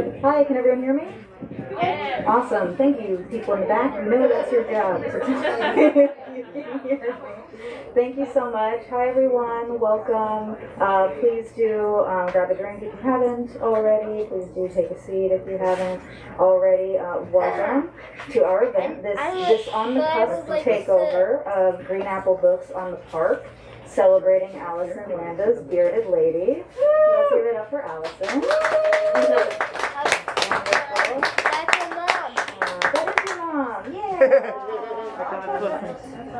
Hi, can everyone hear me? Yeah. Awesome. Thank you, people in the back. You know that's your job. Thank you so much. Hi, everyone. Welcome. Please do grab a drink if you haven't already. Please do take a seat if you haven't already. Welcome to our event, this On the Cusp takeover of Green Apple Books on the Park, celebrating Allison Landa's Bearded Lady. Let's give it up for Allison.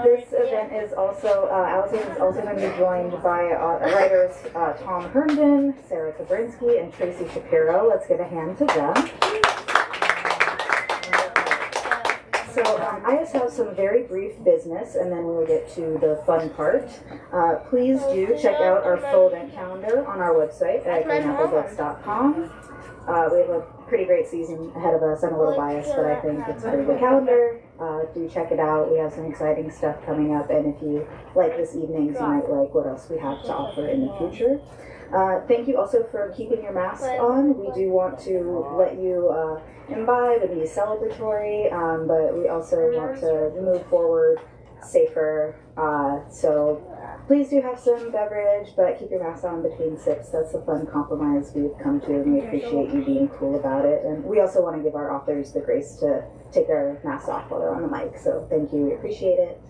This event is also, Allison is also going to be joined by writers Tom Herndon, Sarah Kobrinksy, and Tracy Shapiro. Let's give a hand to them. So I just have some very brief business, and then we'll get to the fun part. Please do check out our full event calendar on our website at greenapplebooks.com. We have a pretty great season ahead of us. I'm a little biased, but I think it's a pretty good calendar. Do check it out. We have some exciting stuff coming up, and if you like this evening's, you might like what else we have to offer in the future. Thank you also for keeping your mask on. We do want to let you imbibe and be celebratory, but we also want to move forward safer. So please do have some beverage, but keep your mask on between sips. That's the fun compromise we've come to, and we appreciate you being cool about it. And we also want to give our authors the grace to take their masks off while they're on the mic. So thank you, we appreciate it.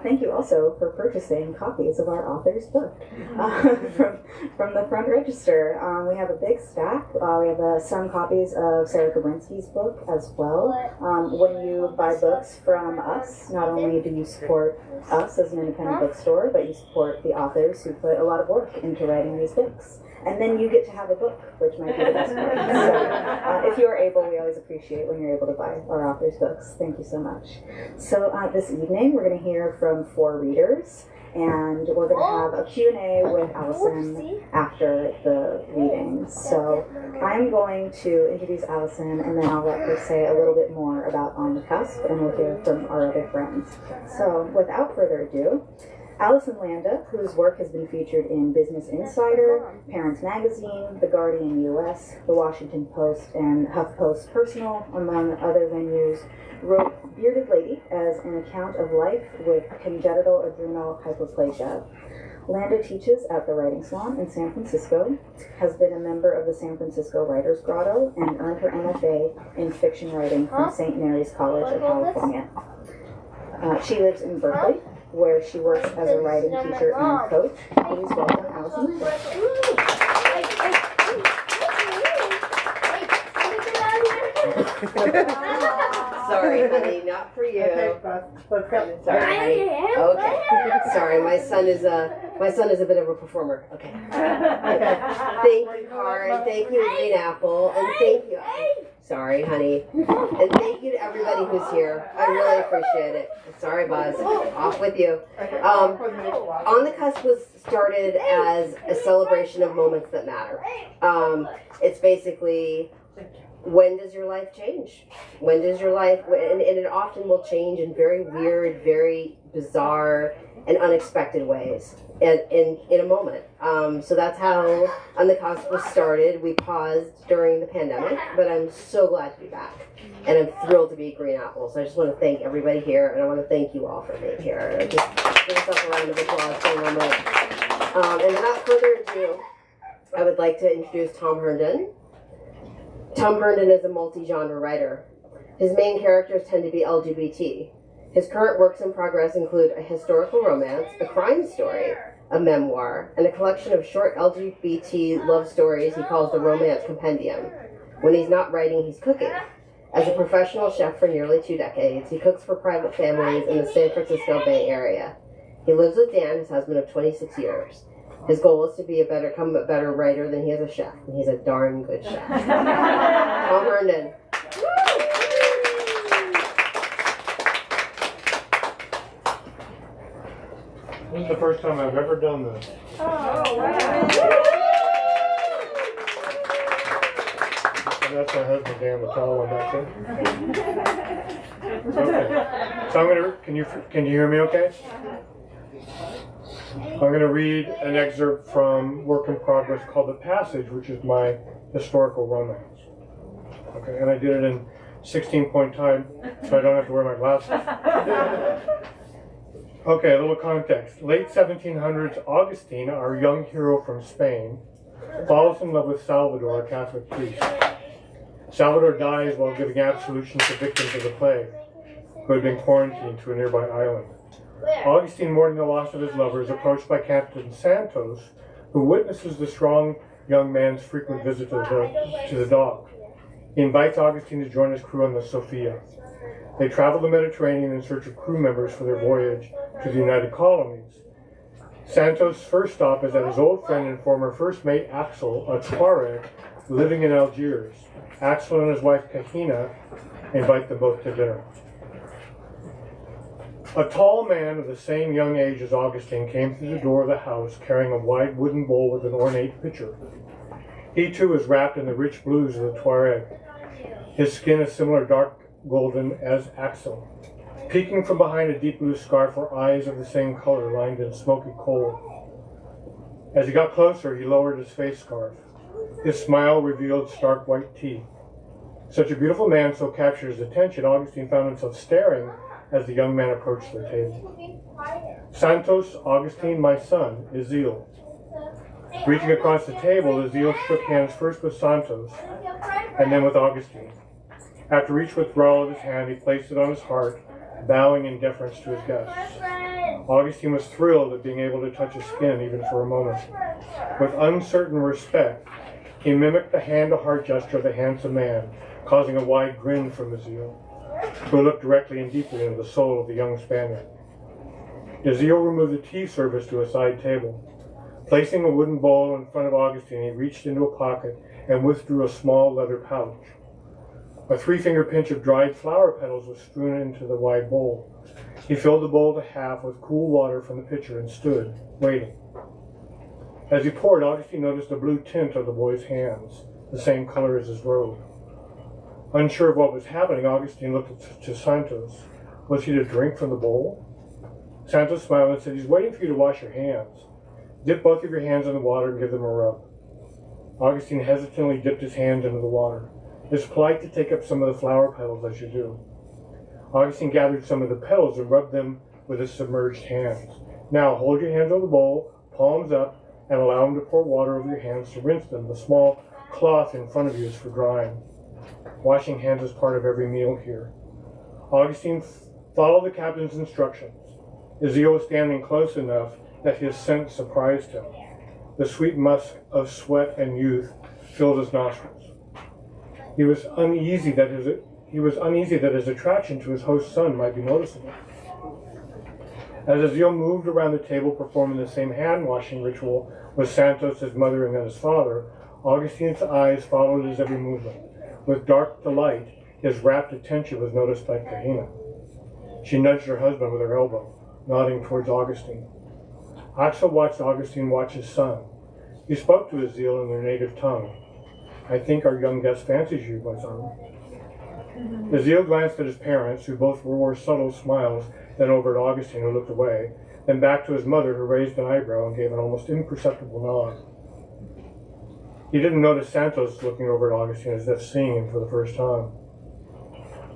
Thank you also for purchasing copies of our author's book from the front register. We have a big stack. We have some copies of Sarah Kobrinsky's book as well. When you buy books from us, not only do you support us as an independent bookstore, but you support the authors who put a lot of work into writing these books. And then you get to have a book, which might be the best part. So if you're able, we always appreciate when you're able to buy our authors' books. Thank you so much. So this evening, we're going to hear from 4 readers, and we're going to have a Q&A with Allison after the readings. So I'm going to introduce Allison, and then I'll let her say a little bit more about On the Cusp, and we'll hear from our other friends. So without further ado, Allison Landa, whose work has been featured in Business Insider, Parents Magazine, The Guardian US, The Washington Post, and HuffPost Personal, among other venues, wrote Bearded Lady as an account of life with congenital adrenal hyperplasia. Landa teaches at the Writing Salon in San Francisco, has been a member of the San Francisco Writers Grotto, and earned her MFA in fiction writing from St. Mary's College of California. She lives in Berkeley, where she works as a writing teacher and coach. Please welcome Allison Landa. Sorry, honey, not for you. Okay, Sorry, honey. Okay. Sorry, my son is a bit of a performer. Okay. Thank you, Cara, thank you, Green Apple, and thank you. Sorry, honey. And thank you to everybody who's here. I really appreciate it. Sorry, Buzz. Off with you. On the Cusp was started as a celebration of moments that matter. It's basically, when does your life change? When does your life, and it often will change in very weird, very bizarre, and unexpected ways in a moment. So that's how On the Cusp was started. We paused during the pandemic, but I'm so glad to be back. And I'm thrilled to be at Green Apple. So I just want to thank everybody here, and I want to thank you all for being here. Just give yourself a round of applause for a moment. And without further ado, I would like to introduce Tom Herndon. Tom Herndon is a multi-genre writer. His main characters tend to be LGBT. His current works in progress include a historical romance, a crime story, a memoir, and a collection of short LGBT love stories he calls the Romance Compendium. When he's not writing, he's cooking. As a professional chef for nearly 2 decades, he cooks for private families in the San Francisco Bay Area. He lives with Dan, his husband of 26 years. His goal is to become a better writer than he is a chef, and he's a darn good chef. Tom Herndon. This is the first time I've ever done this. Oh, wow. And that's my husband, Dan, the tall one back there. Okay. So I'm gonna. Can you hear me? Okay. I'm going to read an excerpt from Work in Progress called The Passage, which is my historical romance. Okay, and I did it in 16-point time, so I don't have to wear my glasses. Okay, a little context. Late 1700s, Augustine, our young hero from Spain, falls in love with Salvador, a Catholic priest. Salvador dies while giving absolution to victims of the plague, who had been quarantined to a nearby island. Augustine, mourning the loss of his lover, is approached by Captain Santos, who witnesses the strong young man's frequent visit to the dock. He invites Augustine to join his crew on the Sophia. They travel the Mediterranean in search of crew members for their voyage to the United Colonies. Santos' first stop is at his old friend and former first mate Axel, a Tuareg living in Algiers. Axel and his wife Kahina invite them both to dinner. A tall man of the same young age as Augustine came through the door of the house carrying a wide wooden bowl with an ornate pitcher. He too is wrapped in the rich blues of the Tuareg. His skin is similar dark golden as Axel. Peeking from behind a deep blue scarf were eyes of the same color lined in smoky coal. As he got closer, he lowered his face scarf. His smile revealed stark white teeth. Such a beautiful man so captured his attention, Augustine found himself staring as the young man approached the table. Santos, Augustine, my son, Ezil. Reaching across the table, Ezil shook hands first with Santos and then with Augustine. After each withdrawal of his hand, he placed it on his heart, bowing in deference to his guests. Augustine was thrilled at being able to touch his skin even for a moment. With uncertain respect, he mimicked the hand-to-heart gesture of the handsome man, causing a wide grin from Ezil, who looked directly and deeply into the soul of the young Spaniard. Ezil removed the tea service to a side table. Placing a wooden bowl in front of Augustine, he reached into a pocket and withdrew a small leather pouch. A 3-finger pinch of dried flower petals was strewn into the wide bowl. He filled the bowl to half with cool water from the pitcher and stood, waiting. As he poured, Augustine noticed the blue tint of the boy's hands, the same color as his robe. Unsure of what was happening, Augustine looked to Santos. Was he to drink from the bowl? Santos smiled and said, "He's waiting for you to wash your hands. Dip both of your hands in the water and give them a rub." Augustine hesitantly dipped his hands into the water. It's polite to take up some of the flower petals as you do. Augustine gathered some of the petals and rubbed them with his submerged hands. Now hold your hands over the bowl, palms up, and allow him to pour water over your hands to rinse them. The small cloth in front of you is for drying. Washing hands is part of every meal here. Augustine followed the captain's instructions. Ezil was standing close enough that his scent surprised him. The sweet musk of sweat and youth filled his nostrils. He was uneasy that his attraction to his host's son might be noticeable. As Ezil moved around the table performing the same hand-washing ritual with Santos, his mother, and then his father, Augustine's eyes followed his every movement. With dark delight, his rapt attention was noticed by Kahina. She nudged her husband with her elbow, nodding towards Augustine. Axel watched Augustine watch his son. He spoke to Ezil in their native tongue. "I think our young guest fancies you, my son." Ezil glanced at his parents, who both wore subtle smiles, then over at Augustine, who looked away, then back to his mother, who raised an eyebrow and gave an almost imperceptible nod. He didn't notice Santos looking over at Augustine as if seeing him for the first time.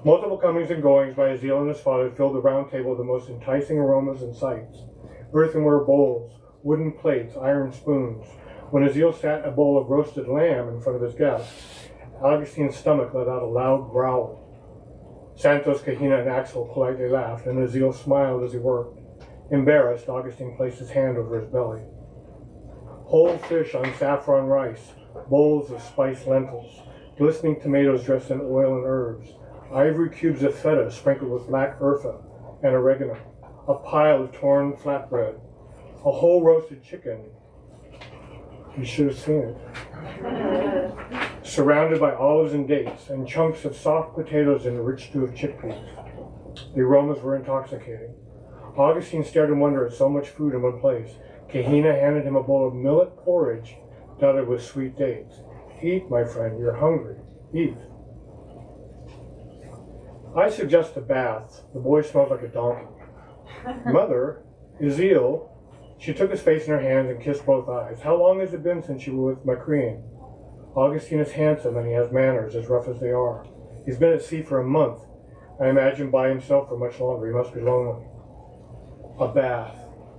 Multiple comings and goings by Ezil and his father filled the round table with the most enticing aromas and sights. Earthenware bowls, wooden plates, iron spoons. When Ezil sat a bowl of roasted lamb in front of his guests, Augustine's stomach let out a loud growl. Santos, Kahina, and Axel politely laughed, and Ezil smiled as he worked. Embarrassed, Augustine placed his hand over his belly. Whole fish on saffron rice, bowls of spiced lentils, glistening tomatoes dressed in oil and herbs, ivory cubes of feta sprinkled with black eartha and oregano, a pile of torn flatbread, a whole roasted chicken. You should have seen it. Surrounded by olives and dates, and chunks of soft potatoes and a rich stew of chickpeas. The aromas were intoxicating. Augustine stared in wonder at so much food in one place. Kahina handed him a bowl of millet porridge dotted with sweet dates. "Eat, my friend, you're hungry. Eat." "I suggest a bath. The boy smells like a donkey." "Mother, Ezil." She took his face in her hands and kissed both eyes. "How long has it been since you were with Macreen?" Augustine is handsome and he has manners, as rough as they are. He's been at sea for a month. I imagine by himself for much longer. He must be lonely. A bath.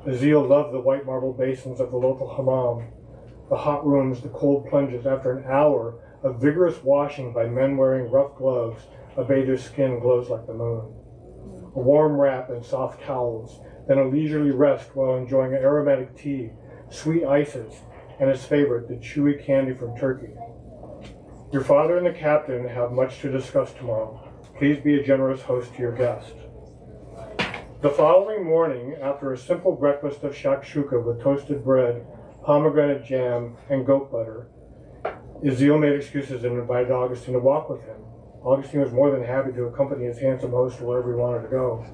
Azil loved the white marble basins of the local hammam, the hot rooms, the cold plunges. After an hour of vigorous washing by men wearing rough gloves, a bather's skin glows like the moon. A warm wrap and soft towels, then a leisurely rest while enjoying aromatic tea, sweet ices, and his favorite, the chewy candy from Turkey. Your father and the captain have much to discuss tomorrow. Please be a generous host to your guest. The following morning, after a simple breakfast of shakshuka with toasted bread, pomegranate jam, and goat butter, Azil made excuses and invited Augustine to walk with him. Augustine was more than happy to accompany his handsome host to wherever he wanted to go.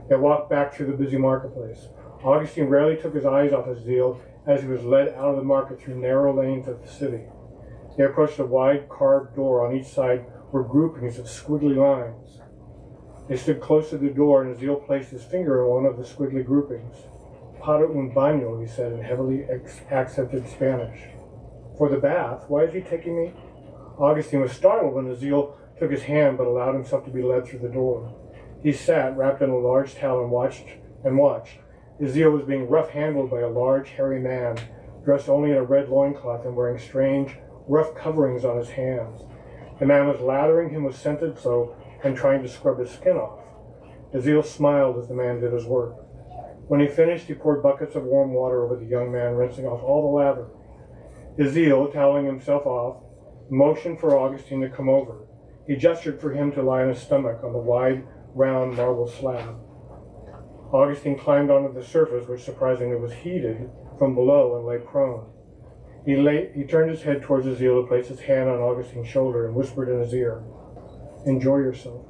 They walked back through the busy marketplace. Augustine rarely took his eyes off Azil as he was led out of the market through narrow lanes of the city. They approached a wide carved door. On each side were groupings of squiggly lines. They stood close to the door, and Azil placed his finger on one of the squiggly groupings. Para un baño, he said in heavily accented Spanish. For the bath? Why is he taking me? Augustine was startled when Azil took his hand, but allowed himself to be led through the door. He sat, wrapped in a large towel, and watched. Azil was being rough-handled by a large, hairy man, dressed only in a red loincloth and wearing strange, rough coverings on his hands. The man was lathering him with scented soap and trying to scrub his skin off. Azil smiled as the man did his work. When he finished, he poured buckets of warm water over the young man, rinsing off all the lather. Azil, toweling himself off, motioned for Augustine to come over. He gestured for him to lie on his stomach on the wide, round marble slab. Augustine climbed onto the surface, which surprisingly was heated from below, and lay prone. He turned his head towards Azil, who placed his hand on Augustine's shoulder and whispered in his ear, "Enjoy yourself."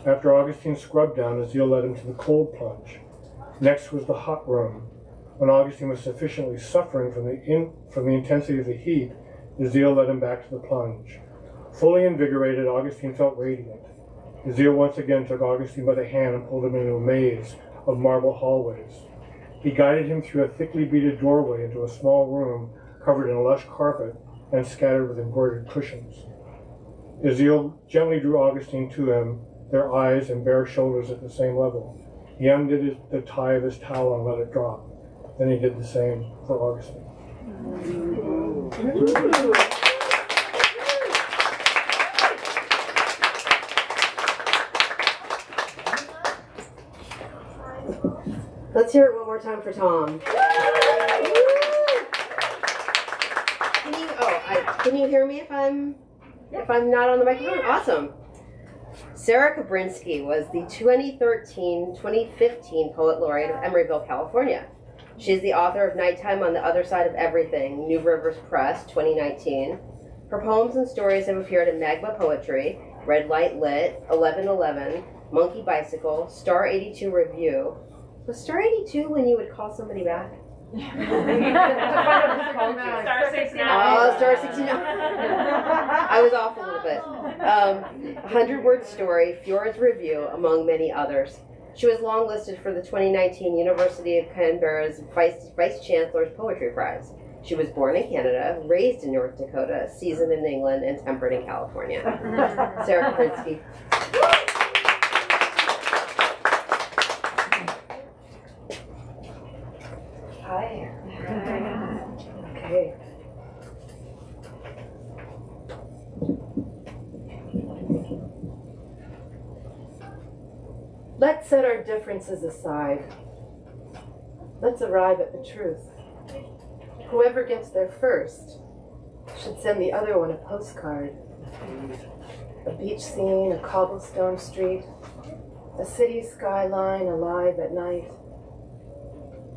After Augustine scrubbed down, Azil led him to the cold plunge. Next was the hot room. When Augustine was sufficiently suffering from the intensity of the heat, Azil led him back to the plunge. Fully invigorated, Augustine felt radiant. Azil once again took Augustine by the hand and pulled him into a maze of marble hallways. He guided him through a thickly beaded doorway into a small room covered in lush carpet and scattered with embroidered cushions. Azil gently drew Augustine to him, their eyes and bare shoulders at the same level. He undid the tie of his towel and let it drop. Then he did the same for Augustine. Let's hear it one more time for Tom. Can you hear me if I'm not on the microphone? Awesome. Sarah Kobrinksy was the 2013-2015 Poet Laureate of Emeryville, California. She is the author of Nighttime on the Other Side of Everything, New Rivers Press, 2019. Her poems and stories have appeared in Magma Poetry, Red Light Lit, 1111, Monkey Bicycle, Star 82 Review. Was Star 82 when you would call somebody back? Star 69. Oh, Star 69. I was off a little bit. 100-Word Story, Fjord's Review, among many others. She was longlisted for the 2019 University of Canberra's Vice Chancellor's Poetry Prize. She was born in Canada, raised in North Dakota, seasoned in England, and tempered in California. Sarah Kobrinksy. Hi. Okay. Let's set our differences aside. Let's arrive at the truth. Whoever gets there first should send the other one a postcard. A beach scene, a cobblestone street, a city skyline alive at night.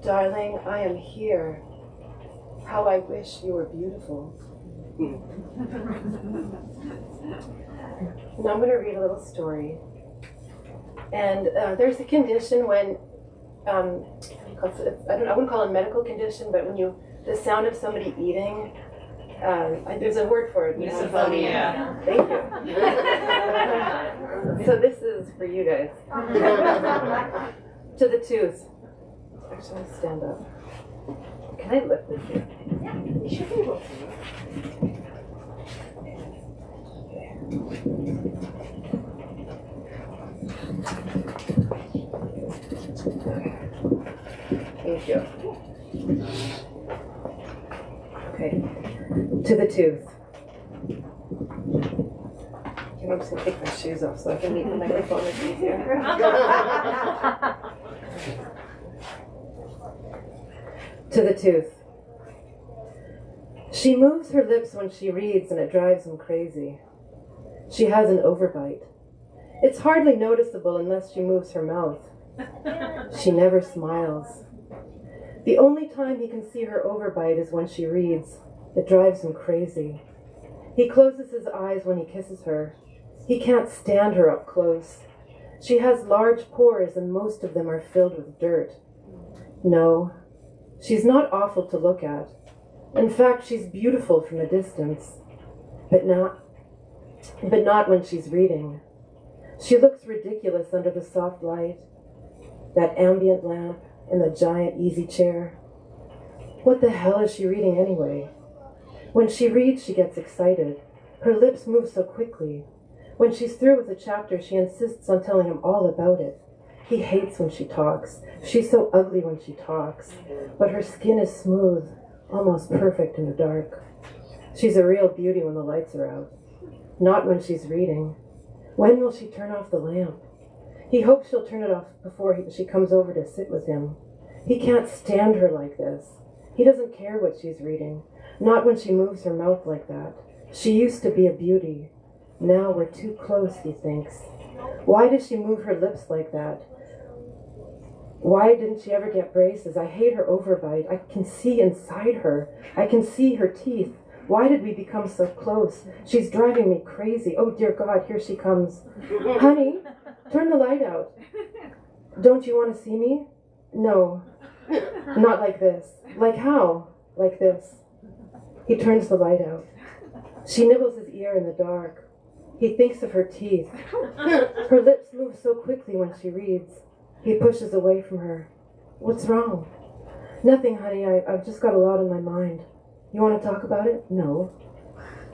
Darling, I am here. How I wish you were beautiful. Now I'm going to read a little story. And there's a condition when, I wouldn't call it a medical condition, but when the sound of somebody eating, there's a word for it. Misophonia. Thank you. So this is for you guys. To the tooth. Actually, I'll stand up. Can I lift this here? You should be able to. Thank you. Okay. To the tooth. I'm just gonna take my shoes off so I can meet the microphone. It's easier. To the tooth. She moves her lips when she reads and it drives him crazy. She has an overbite. It's hardly noticeable unless she moves her mouth. She never smiles. The only time he can see her overbite is when she reads. It drives him crazy. He closes his eyes when he kisses her. He can't stand her up close. She has large pores and most of them are filled with dirt. No, she's not awful to look at. In fact, she's beautiful from a distance, but not when she's reading. She looks ridiculous under the soft light, that ambient lamp, and the giant easy chair. What the hell is she reading anyway? When she reads, she gets excited. Her lips move so quickly. When she's through with a chapter, she insists on telling him all about it. He hates when she talks. She's so ugly when she talks, but her skin is smooth, almost perfect in the dark. She's a real beauty when the lights are out. Not when she's reading. When will she turn off the lamp? He hopes she'll turn it off before she comes over to sit with him. He can't stand her like this. He doesn't care what she's reading. Not when she moves her mouth like that. She used to be a beauty. Now we're too close, he thinks. Why does she move her lips like that? Why didn't she ever get braces? I hate her overbite. I can see inside her. I can see her teeth. Why did we become so close? She's driving me crazy. Oh, dear God, here she comes. Honey, turn the light out. Don't you want to see me? No, not like this. Like how? Like this. He turns the light out. She nibbles his ear in the dark. He thinks of her teeth. Her lips move so quickly when she reads. He pushes away from her. What's wrong? Nothing, honey. I've just got a lot on my mind. You want to talk about it? No.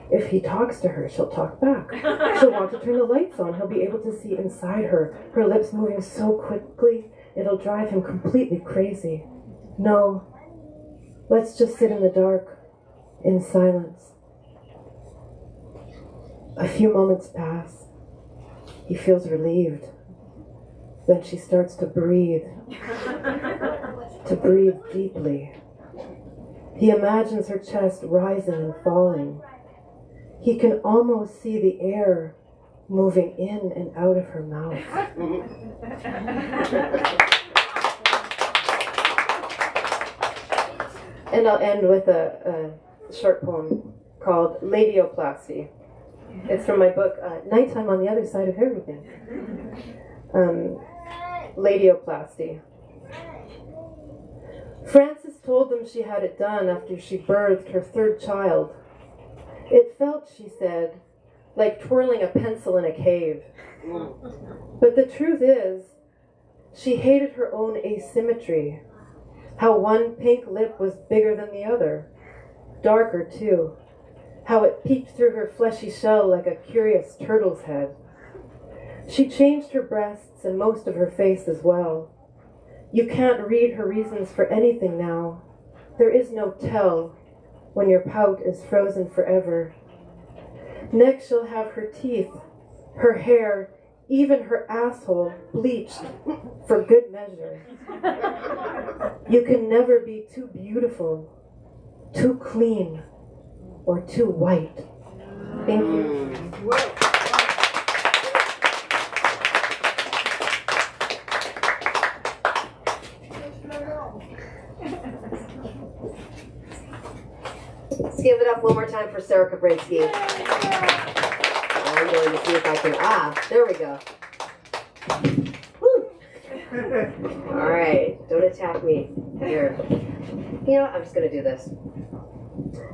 If he talks to her, she'll talk back. She'll want to turn the lights on. He'll be able to see inside her. Her lips moving so quickly, it'll drive him completely crazy. No. Let's just sit in the dark, in silence. A few moments pass. He feels relieved. Then she starts to breathe deeply. He imagines her chest rising and falling. He can almost see the air moving in and out of her mouth. And I'll end with a short poem called Labioplasty. It's from my book, Nighttime on the Other Side of Everything. Labioplasty. Frances told them she had it done after she birthed her third child. It felt, she said, like twirling a pencil in a cave. But the truth is, she hated her own asymmetry. How one pink lip was bigger than the other. Darker, too. How it peeked through her fleshy shell like a curious turtle's head. She changed her breasts and most of her face as well. You can't read her reasons for anything now. There is no tell when your pout is frozen forever. Next she'll have her teeth, her hair, even her asshole bleached for good measure. You can never be too beautiful, too clean, or too white. Thank you. Let's give it up one more time for Sarah Kobrinksy. I'm going to see if I can, there we go. Woo. All right, don't attack me here. You know what, I'm just going to do this.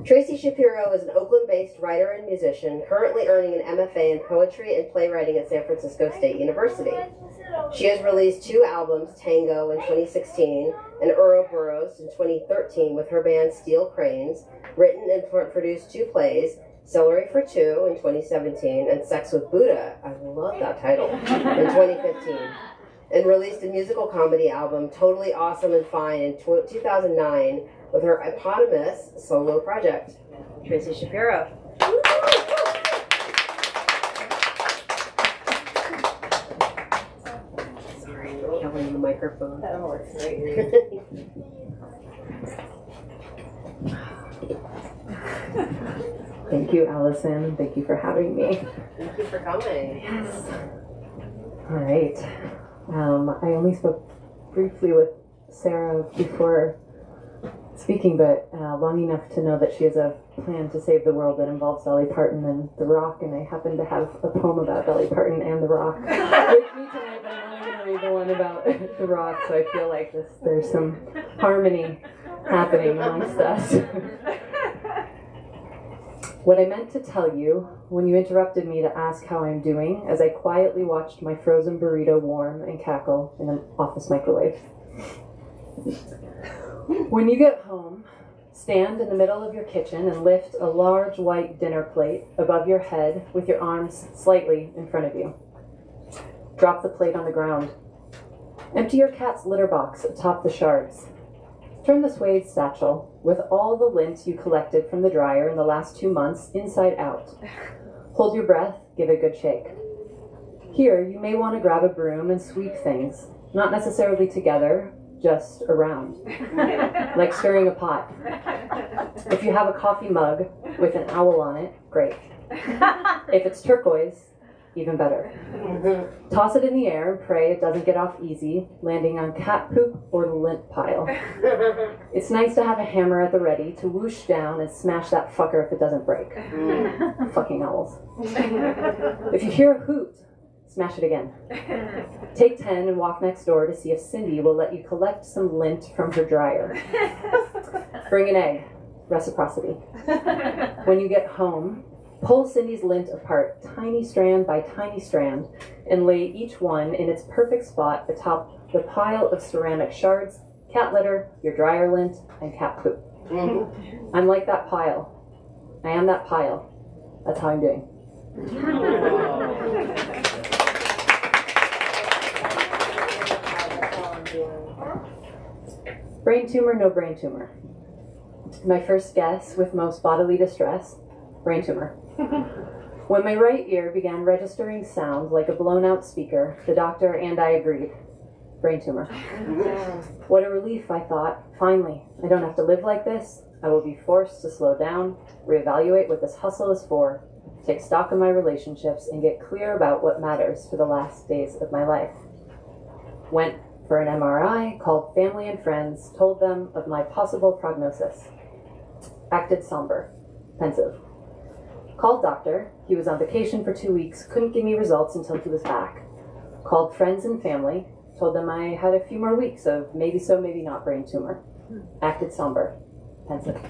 Tracy Shapiro is an Oakland-based writer and musician, currently earning an MFA in poetry and playwriting at San Francisco State University. She has released 2 albums, Tango in 2016 and Ouroboros in 2013 with her band Steel Cranes, written and produced 2 plays, Celery for Two in 2017, and Sex with Buddha, I love that title, in 2015. And released a musical comedy album, Totally Awesome and Fine, in 2009 with her eponymous solo project, Tracy Shapiro. Sorry, covering the microphone. That works great. Thank you, Allison. Thank you for having me. Thank you for coming. Yes. All right. I only spoke briefly with Sarah before speaking, but long enough to know that she has a plan to save the world that involves Dolly Parton and The Rock, and I happen to have a poem about Dolly Parton and The Rock with me tonight, but I'm only going to read the one about The Rock, so I feel like there's some harmony happening amongst us. What I meant to tell you when you interrupted me to ask how I'm doing as I quietly watched my frozen burrito warm and cackle in an office microwave. When you get home, stand in the middle of your kitchen and lift a large white dinner plate above your head with your arms slightly in front of you. Drop the plate on the ground. Empty your cat's litter box atop the shards. Turn the suede satchel with all the lint you collected from the dryer in the last 2 months inside out. Hold your breath, give it a good shake. Here, you may want to grab a broom and sweep things, not necessarily together, just around, like stirring a pot. If you have a coffee mug with an owl on it, great. If it's turquoise, even better. Toss it in the air and pray it doesn't get off easy, landing on cat poop or the lint pile. It's nice to have a hammer at the ready to whoosh down and smash that fucker if it doesn't break. Fucking owls. If you hear a hoot, smash it again. Take 10 and walk next door to see if Cindy will let you collect some lint from her dryer. Bring an egg. Reciprocity. When you get home, pull Cindy's lint apart, tiny strand by tiny strand, and lay each one in its perfect spot atop the pile of ceramic shards, cat litter, your dryer lint, and cat poop. I'm like that pile. I am that pile. That's how I'm doing. Brain tumor, no brain tumor. My first guess with most bodily distress, brain tumor. When my right ear began registering sound like a blown out speaker, the doctor and I agreed. Brain tumor. What a relief, I thought. Finally, I don't have to live like this. I will be forced to slow down, reevaluate what this hustle is for, take stock of my relationships, and get clear about what matters for the last days of my life. Went for an MRI, called family and friends, told them of my possible prognosis. Acted somber, pensive. Called doctor. He was on vacation for 2 weeks, couldn't give me results until he was back. Called friends and family, told them I had a few more weeks of maybe so, maybe not brain tumor. Acted somber, pensive.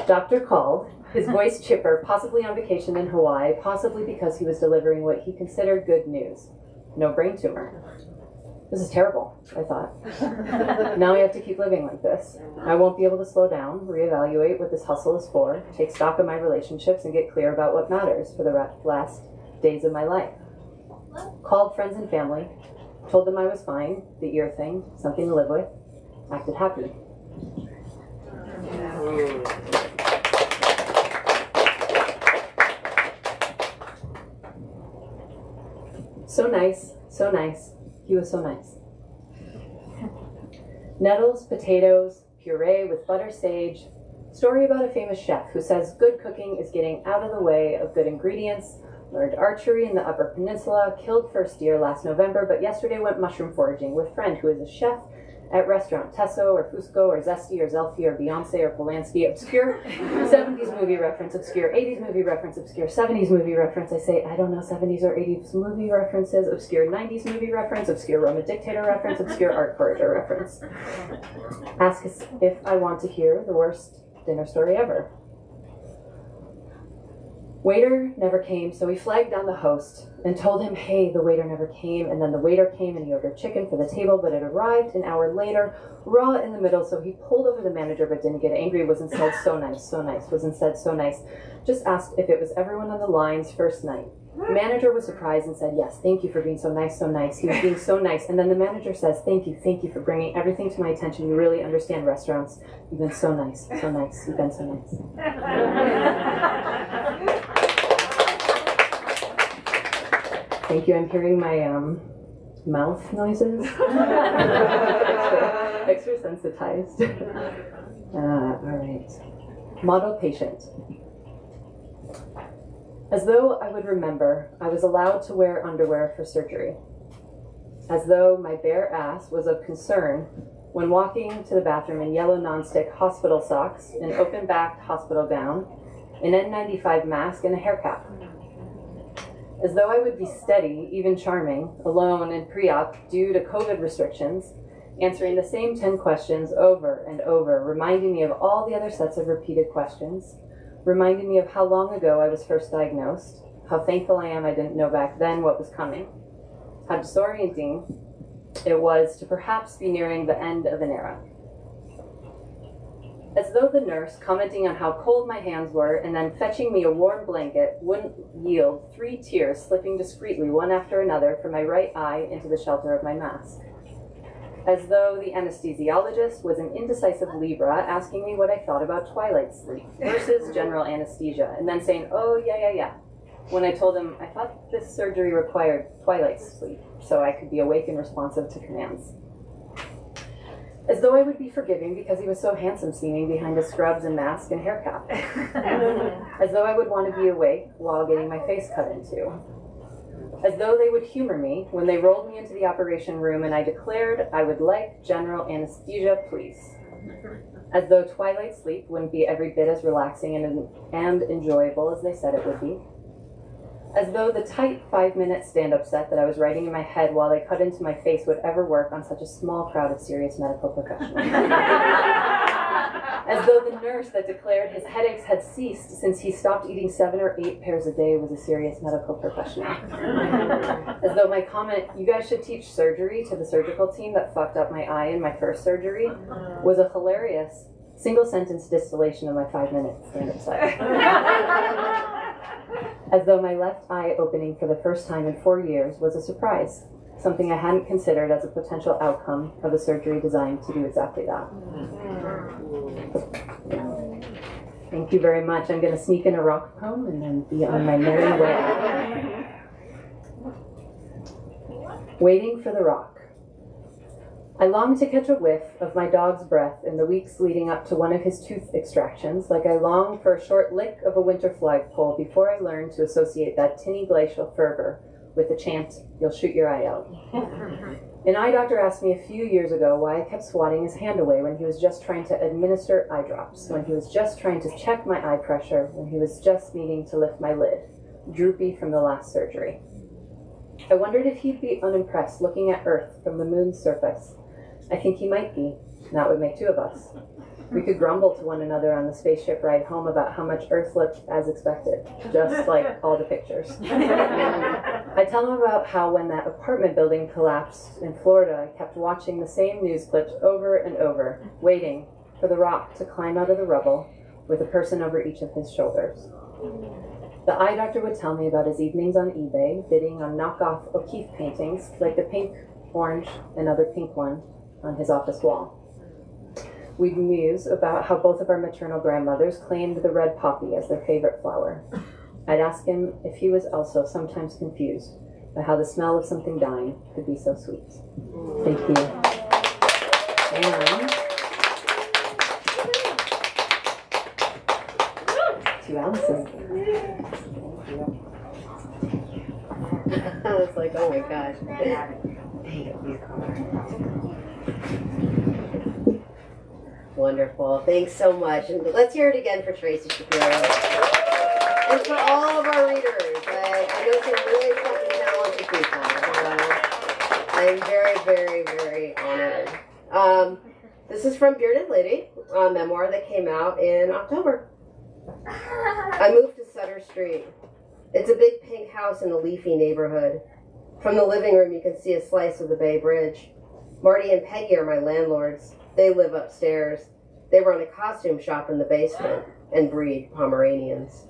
Doctor called, his voice chipper, possibly on vacation in Hawaii, possibly because he was delivering what he considered good news. No brain tumor. This is terrible, I thought. Now I have to keep living like this. I won't be able to slow down, reevaluate what this hustle is for, take stock of my relationships, and get clear about what matters for the last days of my life. Called friends and family, told them I was fine, the ear thing, something to live with, acted happy. So nice, so nice. He was so nice. Nettles, potatoes, puree with butter sage. Story about a famous chef who says good cooking is getting out of the way of good ingredients. Learned archery in the Upper Peninsula, killed first deer last November, but yesterday went mushroom foraging with friend who is a chef at restaurant Tesso or Fusco or Zesty or Zelfie or Beyonce or Polanski. Obscure 70s movie reference, obscure 80s movie reference, obscure 70s movie reference. I say, I don't know 70s or 80s movie references. Obscure 90s movie reference, obscure Roman dictator reference, obscure art corridor reference. Ask us if I want to hear the worst dinner story ever. Waiter never came, so we flagged down the host and told him, hey, the waiter never came. And then the waiter came and he ordered chicken for the table, but it arrived an hour later, raw in the middle. So he pulled over the manager but didn't get angry, was instead so nice, was instead so nice. Just asked if it was everyone on the line's first night. The manager was surprised and said, yes, thank you for being so nice, so nice. He was being so nice. And then the manager says, thank you for bringing everything to my attention. You really understand restaurants. You've been so nice, you've been so nice. Thank you, I'm hearing my mouth noises. extra sensitized. All right. Model patient. As though I would remember, I was allowed to wear underwear for surgery. As though my bare ass was of concern when walking to the bathroom in yellow nonstick hospital socks, an open-backed hospital gown, an N95 mask, and a hair cap. As though I would be steady, even charming, alone in pre-op due to COVID restrictions, answering the same 10 questions over and over, reminding me of all the other sets of repeated questions, reminding me of how long ago I was first diagnosed, how thankful I am I didn't know back then what was coming, how disorienting it was to perhaps be nearing the end of an era. As though the nurse, commenting on how cold my hands were and then fetching me a warm blanket, wouldn't yield 3 tears slipping discreetly one after another from my right eye into the shelter of my mask. As though the anesthesiologist was an indecisive Libra asking me what I thought about twilight sleep versus general anesthesia, and then saying, oh, yeah, when I told him I thought this surgery required twilight sleep so I could be awake and responsive to commands. As though I would be forgiving because he was so handsome seeming behind his scrubs and mask and hair cap. As though I would want to be awake while getting my face cut into. As though they would humor me when they rolled me into the operation room and I declared I would like general anesthesia, please. As though twilight sleep wouldn't be every bit as relaxing and enjoyable as they said it would be. As though the tight 5-minute stand-up set that I was writing in my head while they cut into my face would ever work on such a small crowd of serious medical professionals. As though the nurse that declared his headaches had ceased since he stopped eating 7 or 8 pears a day was a serious medical professional. As though my comment, you guys should teach surgery to the surgical team that fucked up my eye in my first surgery, was a hilarious single-sentence distillation of my 5-minute stand-up set. As though my left eye opening for the first time in 4 years was a surprise, something I hadn't considered as a potential outcome of a surgery designed to do exactly that. Thank you very much. I'm going to sneak in a rock poem and then be on my merry way. Waiting for the rock. I longed to catch a whiff of my dog's breath in the weeks leading up to one of his tooth extractions, like I longed for a short lick of a winter flagpole before I learned to associate that tinny glacial fervor with the chant, you'll shoot your eye out. An eye doctor asked me a few years ago why I kept swatting his hand away when he was just trying to administer eye drops, when he was just trying to check my eye pressure, when he was just needing to lift my lid, droopy from the last surgery. I wondered if he'd be unimpressed looking at Earth from the moon's surface. I think he might be, and that would make 2 of us. We could grumble to one another on the spaceship ride home about how much Earth looked as expected, just like all the pictures. I tell him about how when that apartment building collapsed in Florida, I kept watching the same news clips over and over, waiting for the rock to climb out of the rubble with a person over each of his shoulders. The eye doctor would tell me about his evenings on eBay, bidding on knockoff O'Keeffe paintings, like the pink, orange, and other pink one on his office wall. We'd muse about how both of our maternal grandmothers claimed the red poppy as their favorite flower. I'd ask him if he was also sometimes confused by how the smell of something dying could be so sweet. Thank you. And to Allison. I was like, oh my gosh. Thank you. Wonderful. Thanks so much. And let's hear it again for Tracy Shapiro. And for all of our readers. I know some really fucking talented people. I'm very, very, very honored. This is from Bearded Lady, a memoir that came out in October. I moved to Sutter Street. It's a big pink house in a leafy neighborhood. From the living room, you can see a slice of the Bay Bridge. Marty and Peggy are my landlords. They live upstairs. They run a costume shop in the basement and breed Pomeranians.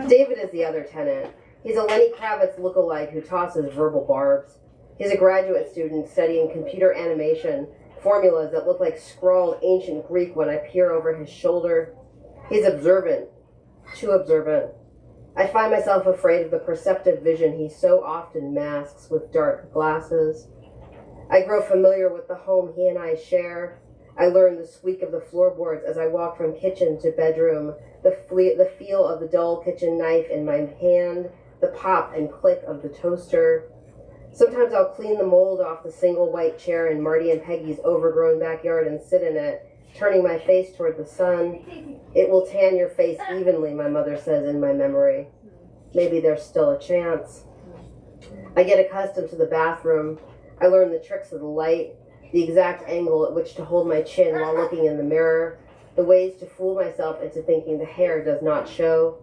David is the other tenant. He's a Lenny Kravitz lookalike who tosses verbal barbs. He's a graduate student studying computer animation, formulas that look like scrawled ancient Greek when I peer over his shoulder. He's observant, too observant. I find myself afraid of the perceptive vision he so often masks with dark glasses. I grow familiar with the home he and I share. I learn the squeak of the floorboards as I walk from kitchen to bedroom, the feel of the dull kitchen knife in my hand, the pop and click of the toaster. Sometimes I'll clean the mold off the single white chair in Marty and Peggy's overgrown backyard and sit in it, turning my face toward the sun. It will tan your face evenly, my mother says in my memory. Maybe there's still a chance. I get accustomed to the bathroom. I learn the tricks of the light, the exact angle at which to hold my chin while looking in the mirror, the ways to fool myself into thinking the hair does not show.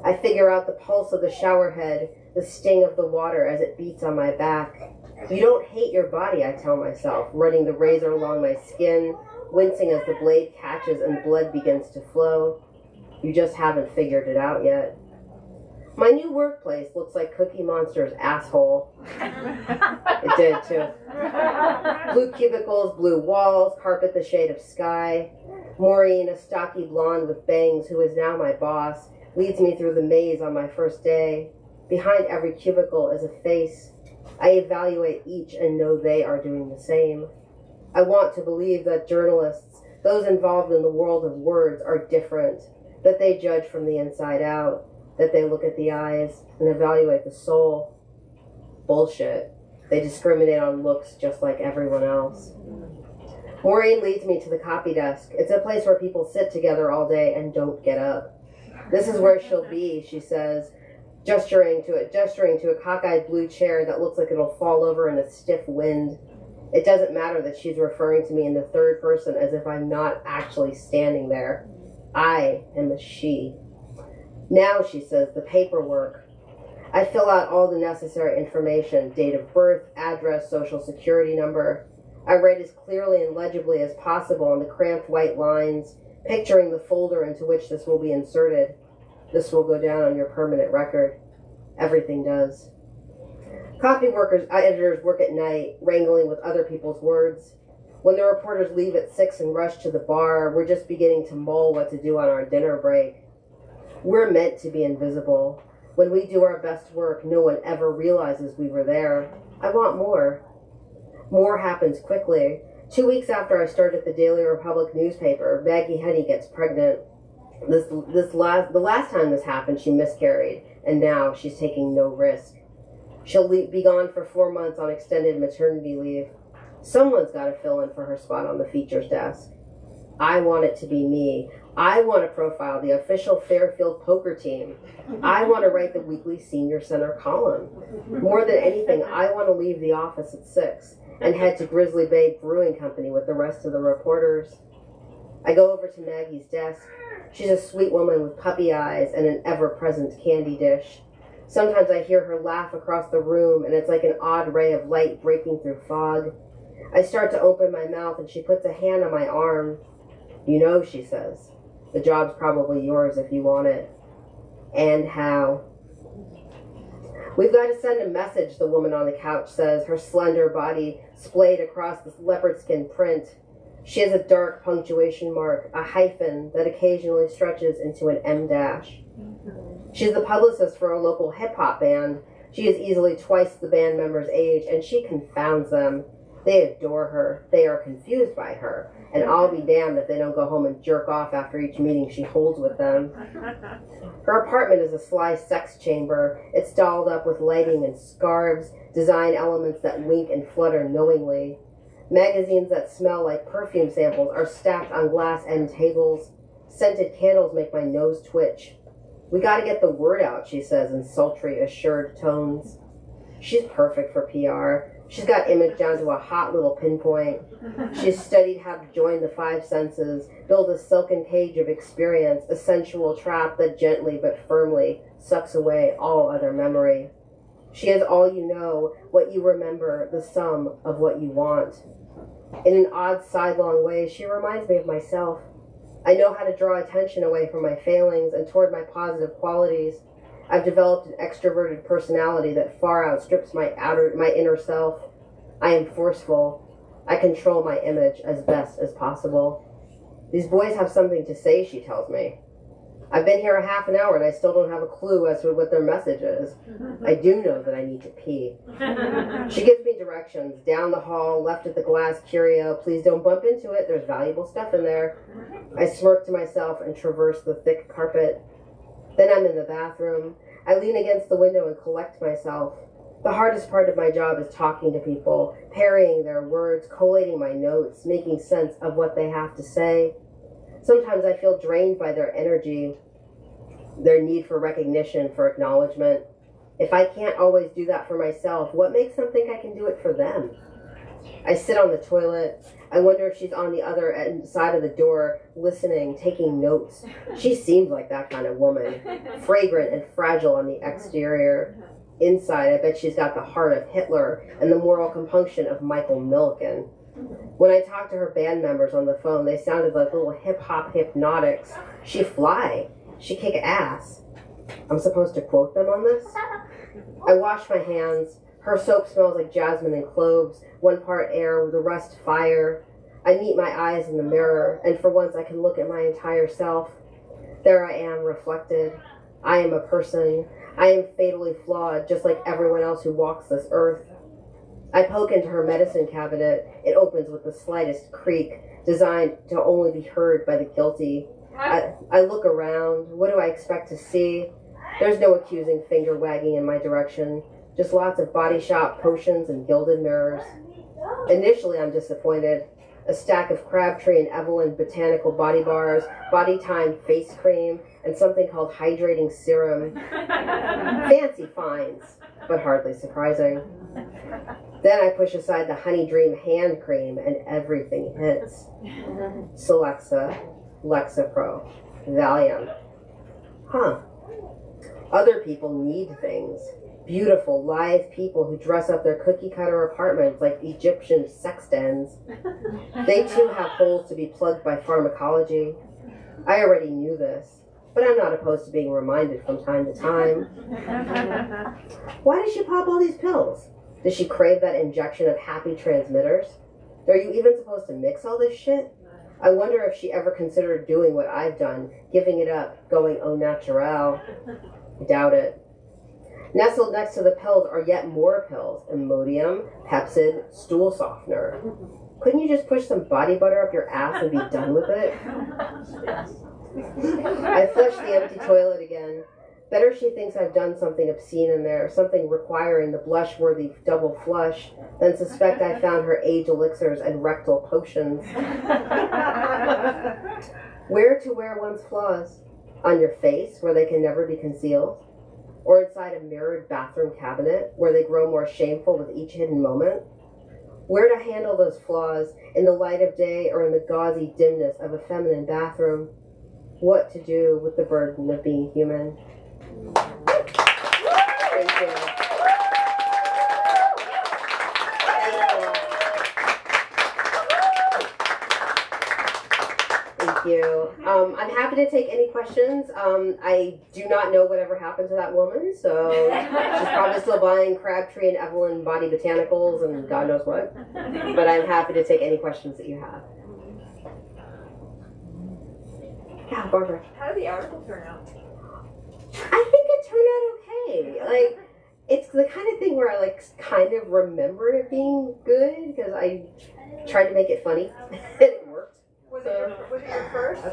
I figure out the pulse of the shower head, the sting of the water as it beats on my back. You don't hate your body, I tell myself, running the razor along my skin, wincing as the blade catches and blood begins to flow. You just haven't figured it out yet. My new workplace looks like Cookie Monster's asshole. It did too. Blue cubicles, blue walls, carpet the shade of sky. Maureen, a stocky blonde with bangs who is now my boss, leads me through the maze on my first day. Behind every cubicle is a face. I evaluate each and know they are doing the same. I want to believe that journalists, those involved in the world of words, are different, that they judge from the inside out, that they look at the eyes and evaluate the soul. Bullshit. They discriminate on looks just like everyone else. Maureen leads me to the copy desk. It's a place where people sit together all day and don't get up. This is where she'll be, she says, gesturing to a cockeyed blue chair that looks like it'll fall over in a stiff wind. It doesn't matter that she's referring to me in the third person as if I'm not actually standing there. I am a she. Now, she says, the paperwork. I fill out all the necessary information, date of birth, address, social security number. I write as clearly and legibly as possible on the cramped white lines, picturing the folder into which this will be inserted. This will go down on your permanent record. Everything does. Copy editors work at night, wrangling with other people's words. When the reporters leave at 6 and rush to the bar, we're just beginning to mull what to do on our dinner break. We're meant to be invisible. When we do our best work, no one ever realizes we were there. I want more. More happens quickly. 2 weeks after I start at the Daily Republic newspaper, Maggie Henny gets pregnant. The last time this happened, she miscarried, and now she's taking no risk. She'll be gone for 4 months on extended maternity leave. Someone's got to fill in for her spot on the features desk. I want it to be me. I want to profile the official Fairfield poker team. I want to write the weekly senior center column. More than anything, I want to leave the office at 6 and head to Grizzly Bay Brewing Company with the rest of the reporters. I go over to Maggie's desk. She's a sweet woman with puppy eyes and an ever-present candy dish. Sometimes I hear her laugh across the room, and it's like an odd ray of light breaking through fog. I start to open my mouth, and she puts a hand on my arm. You know, she says, the job's probably yours if you want it. And how? We've got to send a message, the woman on the couch says, her slender body splayed across the leopard skin print. She has a dark punctuation mark, a hyphen that occasionally stretches into an M-dash. She's the publicist for a local hip-hop band. She is easily twice the band member's age, and she confounds them. They adore her. They are confused by her. And I'll be damned if they don't go home and jerk off after each meeting she holds with them. Her apartment is a sly sex chamber. It's dolled up with lighting and scarves, design elements that wink and flutter knowingly. Magazines that smell like perfume samples are stacked on glass end tables. Scented candles make my nose twitch. We gotta get the word out, she says in sultry, assured tones. She's perfect for PR. She's got image down to a hot little pinpoint. She's studied how to join the five senses, build a silken cage of experience, a sensual trap that gently but firmly sucks away all other memory. She is all you know, what you remember, the sum of what you want. In an odd sidelong way, she reminds me of myself. I know how to draw attention away from my failings and toward my positive qualities. I've developed an extroverted personality that far outstrips my inner self. I am forceful. I control my image as best as possible. These boys have something to say, she tells me. I've been here a half an hour and I still don't have a clue as to what their message is. I do know that I need to pee. She gives me directions. Down the hall, left at the glass curio. Please don't bump into it. There's valuable stuff in there. I smirk to myself and traverse the thick carpet. Then I'm in the bathroom. I lean against the window and collect myself. The hardest part of my job is talking to people, parrying their words, collating my notes, making sense of what they have to say. Sometimes I feel drained by their energy, their need for recognition, for acknowledgement. If I can't always do that for myself, what makes them think I can do it for them? I sit on the toilet. I wonder if she's on the other side of the door, listening, taking notes. She seems like that kind of woman, fragrant and fragile on the exterior. Inside, I bet she's got the heart of Hitler and the moral compunction of Michael Milken. When I talked to her band members on the phone, they sounded like little hip-hop hypnotics. She fly. She kick ass. I'm supposed to quote them on this? I wash my hands. Her soap smells like jasmine and cloves, one part air, the rest fire. I meet my eyes in the mirror, and for once I can look at my entire self. There I am, reflected. I am a person. I am fatally flawed, just like everyone else who walks this earth. I poke into her medicine cabinet. It opens with the slightest creak, designed to only be heard by the guilty. I look around. What do I expect to see? There's no accusing finger wagging in my direction. Just lots of body shop potions and gilded mirrors. Initially, I'm disappointed. A stack of Crabtree and Evelyn botanical body bars, body time face cream, and something called hydrating serum. Fancy finds, but hardly surprising. Then I push aside the Honey Dream hand cream and everything hits. Celexa, Lexapro, Valium. Huh. Other people need things. Beautiful, live people who dress up their cookie-cutter apartments like Egyptian sex dens. They too have holes to be plugged by pharmacology. I already knew this, but I'm not opposed to being reminded from time to time. Why does she pop all these pills? Does she crave that injection of happy transmitters? Are you even supposed to mix all this shit? I wonder if she ever considered doing what I've done, giving it up, going au naturel. Doubt it. Nestled next to the pills are yet more pills. Imodium, Pepsid, stool softener. Couldn't you just push some body butter up your ass and be done with it? I flush the empty toilet again. Better she thinks I've done something obscene in there, something requiring the blush-worthy double flush, than suspect I found her age elixirs and rectal potions. Where to wear one's flaws? On your face, where they can never be concealed? Or inside a mirrored bathroom cabinet, where they grow more shameful with each hidden moment? Where to handle those flaws, in the light of day or in the gauzy dimness of a feminine bathroom? What to do with the burden of being human? Thank you. Thank you. I'm happy to take any questions. I do not know whatever happened to that woman, so she's probably still buying Crabtree and Evelyn body botanicals and God knows what. But I'm happy to take any questions that you have. Yeah, Barbara. How did the article turn out? I think it turned out okay. Like, it's the kind of thing where I kind of remember it being good because I tried to make it funny and it worked. Was it your first?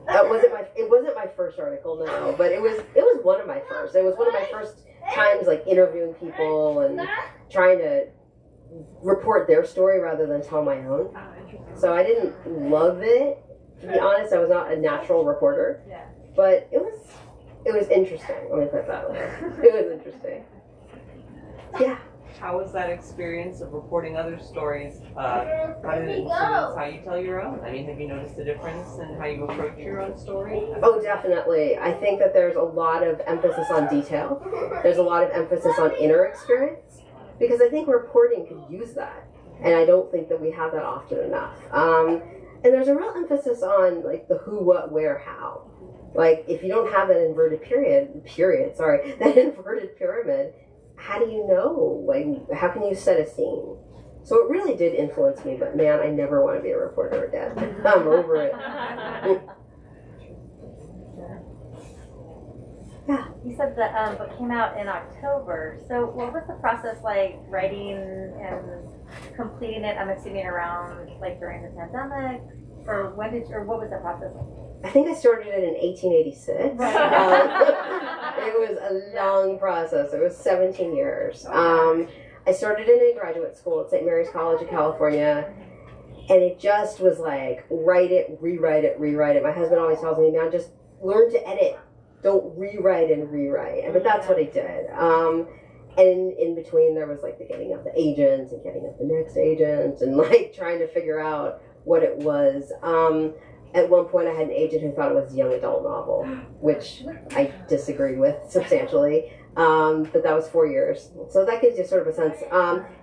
It wasn't my first article, no, but it was one of my first. It was one of my first times interviewing people and trying to report their story rather than tell my own. So I didn't love it. To be honest, I was not a natural reporter. Yeah. But it was interesting. Let me put it that way. It was interesting. Yeah. how was that experience of reporting other stories? How did it influence how you tell your own? I mean, have you noticed a difference in how you approach your own story? Oh, definitely. I think that there's a lot of emphasis on detail. There's a lot of emphasis on inner experience, because I think reporting could use that, and I don't think that we have that often enough. And there's a real emphasis on like the who, what, where, how. Like if you don't have that inverted that inverted pyramid, how do you know? Like how can you set a scene? So it really did influence me, but man, I never want to be a reporter again. I'm over it. Yeah. You said the book came out in October. So what was the process like writing and completing it? I'm assuming around like during the pandemic, or what was the process like? I think I started it in 1886. It was a long process. It was 17 years. I started in a graduate school at St. Mary's College of California, and it just was like, write it, rewrite it, rewrite it. My husband always tells me, now just learn to edit. Don't rewrite and rewrite. But that's what I did. And in between, there was like the getting of the agents and getting of the next agent and like trying to figure out what it was. At one point, I had an agent who thought it was a young adult novel, which I disagreed with substantially. But that was 4 years. So that gives you sort of a sense.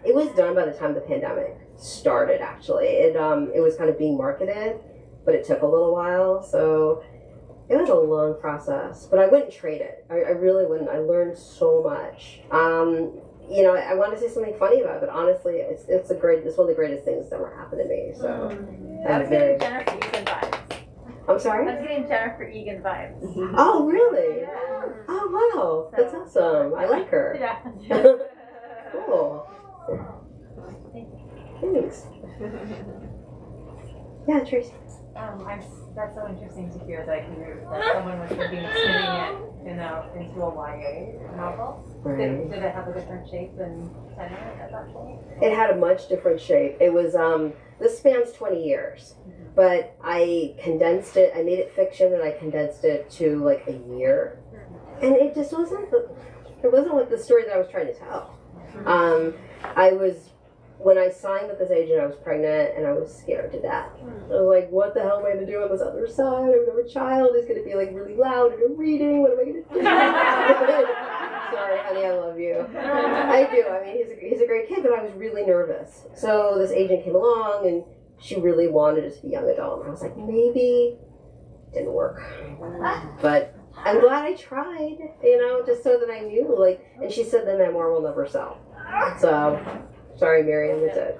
It was done by the time the pandemic started, actually. It was kind of being marketed, but it took a little while. So it was a long process, but I wouldn't trade it. I really wouldn't. I learned so much. I want to say something funny about it, but honestly, it's one of the greatest things that's ever happened to me. So I was getting Jennifer Egan vibes. I'm sorry? I was getting Jennifer Egan vibes. Oh, really? Yeah. Oh, wow. That's awesome. I like her. Yeah. Cool. Thanks. Yeah, Tracy. That's so interesting to hear that someone was thinking of spinning it into a YA novel. Right. Did it have a different shape and tenor at that point? It had a much different shape. It was, this spans 20 years, but I condensed it. I made it fiction and I condensed it to like a year. And it just wasn't like the story that I was trying to tell. When I signed with this agent, I was pregnant and I was scared to death. I was like, what the hell am I going to do on this other side? I have a child. He's going to be like really loud and I'm reading. What am I going to do? Sorry, honey, I love you. I do. I mean, he's a great kid, but I was really nervous. So this agent came along and she really wanted it to be young adult. And I was like, maybe it didn't work. But I'm glad I tried, just so that I knew. Like, and she said the memoir will never sell. So... Sorry, Miriam, it's it.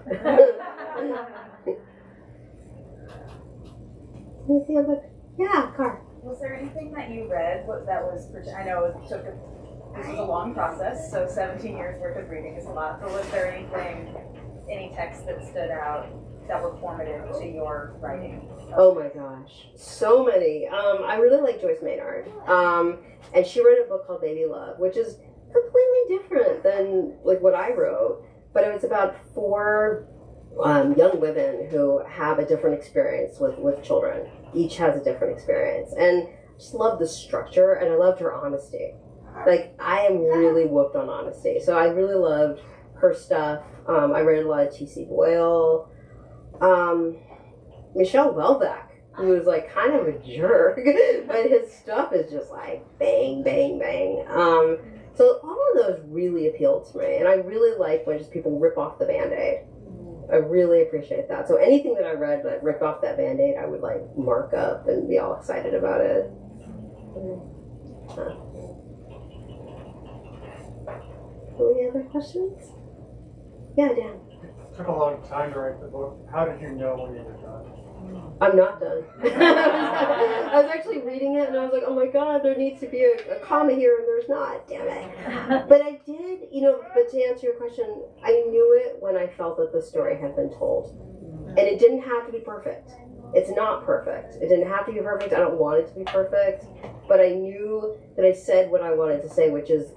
Yeah, car. Was there anything that you read that was, I know this was a long process, so 17 years worth of reading is a lot, but was there any texts that stood out that were formative to your writing? Oh my gosh, so many. I really like Joyce Maynard. And she wrote a book called Baby Love, which is completely different than like what I wrote. But it was about 4 young women who have a different experience with children. Each has a different experience. And I just love the structure, and I loved her honesty. Like, I am really whooped on honesty. So I really loved her stuff. I read a lot of T.C. Boyle. Michelle Welbeck, who was like kind of a jerk, but his stuff is just like bang, bang, bang. So all of those really appealed to me, and I really like when just people rip off the Band-Aid. I really appreciate that. So anything that I read that ripped off that Band-Aid, I would like mark up and be all excited about it. Any other questions? Yeah, Dan. It took a long time to write the book. How did you know when you were done? I'm not done. I was actually reading it and I was like, oh my god, there needs to be a comma here and there's not, damn it. But I did, but to answer your question, I knew it when I felt that the story had been told. And it didn't have to be perfect. It's not perfect. It didn't have to be perfect. I don't want it to be perfect. But I knew that I said what I wanted to say, which is,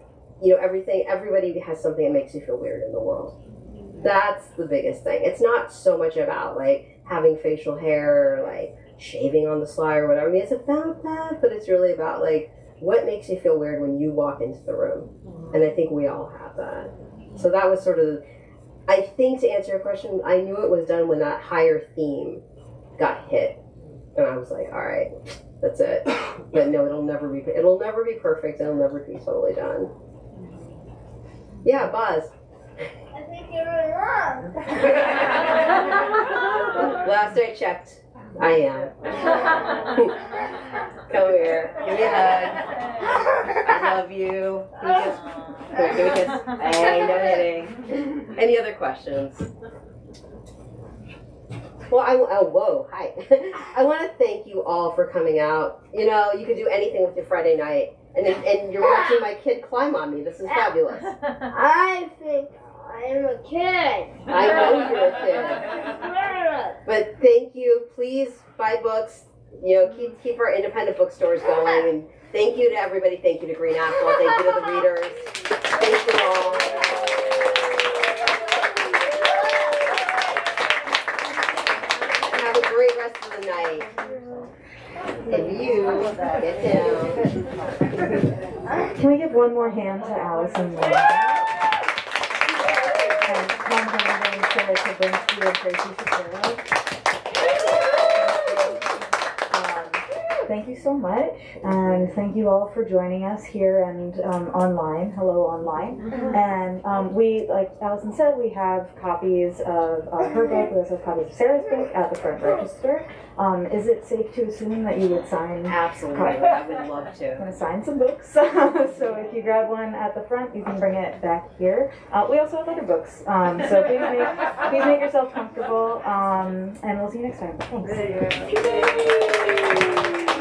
everybody has something that makes you feel weird in the world. That's the biggest thing. It's not so much about like having facial hair, or like shaving on the sly or whatever. I mean, it's about that, but it's really about like what makes you feel weird when you walk into the room. And I think we all have that. So that was sort of, I think to answer your question, I knew it was done when that higher theme got hit. And I was like, all right, that's it. But no, it'll never be perfect. It'll never be totally done. Yeah, Buzz. I think you're wrong. Last I checked, I am. Come here. Give me a hug. I love you. Give me a kiss. Hey, no hitting. Any other questions? Well, whoa, hi. I want to thank you all for coming out. You know, you could do anything with your Friday night. And you're watching my kid climb on me. This is fabulous. I think I'm a kid. I know you're a kid. But thank you. Please buy books. You know, keep our independent bookstores going. And thank you to everybody. Thank you to Green Apple. Thank you to the readers. Thank you all. And have a great rest of the night. And you get down. Can we give one more hand to Allison Landa? And one hand to Kobrinksy and Tracy Shapiro. Thank you so much, and thank you all for joining us here and online. Hello, online. And we, like Allison said, we have copies of her book. We also have copies of Sarah's book at the front register. Is it safe to assume that you would sign? Absolutely, I would love to. I'm going to sign some books. So if you grab one at the front, you can bring it back here. We also have other books. So please make yourself comfortable. And we'll see you next time. Thanks.